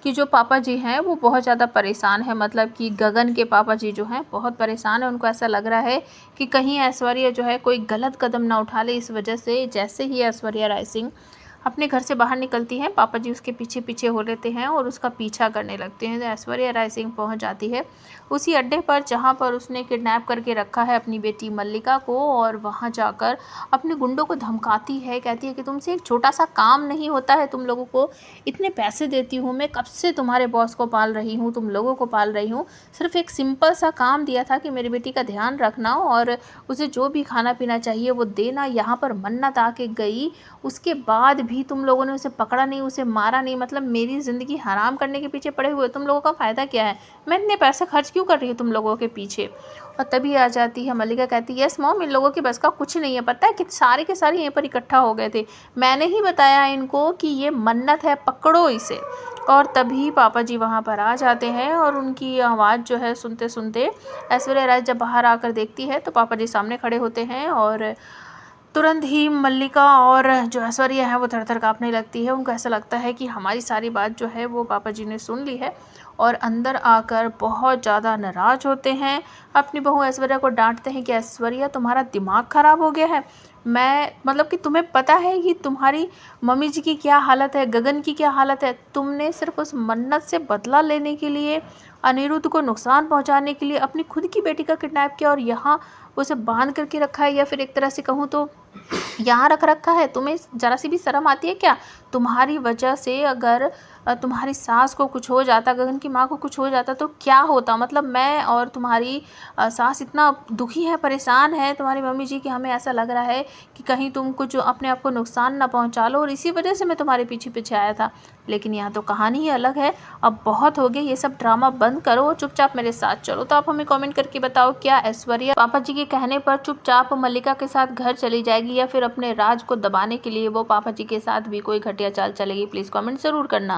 कि जो पापा जी हैं वो बहुत ज़्यादा परेशान है, मतलब कि गगन के पापा जी जो हैं बहुत परेशान है। उनको ऐसा लग रहा है कि कहीं ऐश्वर्या जो है कोई गलत कदम ना उठा ले। इस वजह से जैसे ही ऐश्वर्या राय सिंह अपने घर से बाहर निकलती हैं, पापा जी उसके पीछे पीछे हो लेते हैं और उसका पीछा करने लगते हैं। ऐश्वर्या राय सिंह पहुंच जाती है उसी अड्डे पर जहां पर उसने किडनैप करके रखा है अपनी बेटी मल्लिका को, और वहां जाकर अपने गुंडों को धमकाती है। कहती है कि तुमसे एक छोटा सा काम नहीं होता है, तुम लोगों को इतने पैसे देती हूँ, मैं कब से तुम्हारे बॉस को पाल रही हूँ, तुम लोगों को पाल रही हूँ, सिर्फ एक सिंपल सा काम दिया था कि मेरी बेटी का ध्यान रखना और उसे जो भी खाना पीना चाहिए वो देना। यहाँ पर मन्नत आके गई, उसके बाद भी तुम लोगों ने उसे पकड़ा नहीं, उसे मारा नहीं, मतलब मेरी ज़िंदगी हराम करने के पीछे पड़े हुए तुम लोगों का फ़ायदा क्या है? मैं इतने पैसे खर्च क्यों कर रही हूँ तुम लोगों के पीछे? और तभी आ जाती है मल्लिका, कहती है यस मॉम, इन लोगों की बस का कुछ नहीं है, पता है कि सारे के सारे यहीं पर इकट्ठा हो गए थे, मैंने ही बताया इनको कि ये मन्नत है, पकड़ो इसे। और तभी पापा जी वहाँ पर आ जाते हैं और उनकी आवाज़ जो है सुनते सुनते ऐश्वर्या राय जब बाहर आकर देखती है तो पापा जी सामने खड़े होते हैं और तुरंत ही मल्लिका और जो ऐश्वर्या है वो थर-थर काँपने लगती है। उनको ऐसा लगता है कि हमारी सारी बात जो है वो पापा जी ने सुन ली है और अंदर आकर बहुत ज़्यादा नाराज़ होते हैं। अपनी बहू ऐश्वर्या को डाँटते हैं कि ऐश्वर्या तुम्हारा दिमाग ख़राब हो गया है। मैं मतलब कि तुम्हें पता है कि तुम्हारी मम्मी जी की क्या हालत है, गगन की क्या हालत है। तुमने सिर्फ़ उस मन्नत से बदला लेने के लिए, अनिरुद्ध को नुकसान पहुँचाने के लिए अपनी खुद की बेटी का किडनैप किया और यहाँ उसे बांध करके रखा है, या फिर एक तरह से कहूँ तो यहाँ रख रखा है। तुम्हें ज़रा सी भी शर्म आती है क्या? तुम्हारी वजह से अगर तुम्हारी सास को कुछ हो जाता, गगन की माँ को कुछ हो जाता तो क्या होता? मतलब मैं और तुम्हारी सास इतना दुखी है, परेशान है तुम्हारी मम्मी जी, कि हमें ऐसा लग रहा है कि कहीं तुम कुछ अपने आप को नुकसान ना पहुँचा लो, और इसी वजह से मैं तुम्हारे पीछे पीछे आया था। लेकिन यहाँ तो कहानी ही अलग है। अब बहुत हो गया, ये सब ड्रामा बंद करो और चुपचाप मेरे साथ चलो। तो आप हमें कमेंट करके बताओ, क्या ऐश्वर्या पापा जी के कहने पर चुपचाप मल्लिका के साथ घर चली जाएगी, या फिर अपने राज को दबाने के लिए वो पापा जी के साथ भी कोई घटिया चाल चलेगी? प्लीज़ कमेंट ज़रूर करना।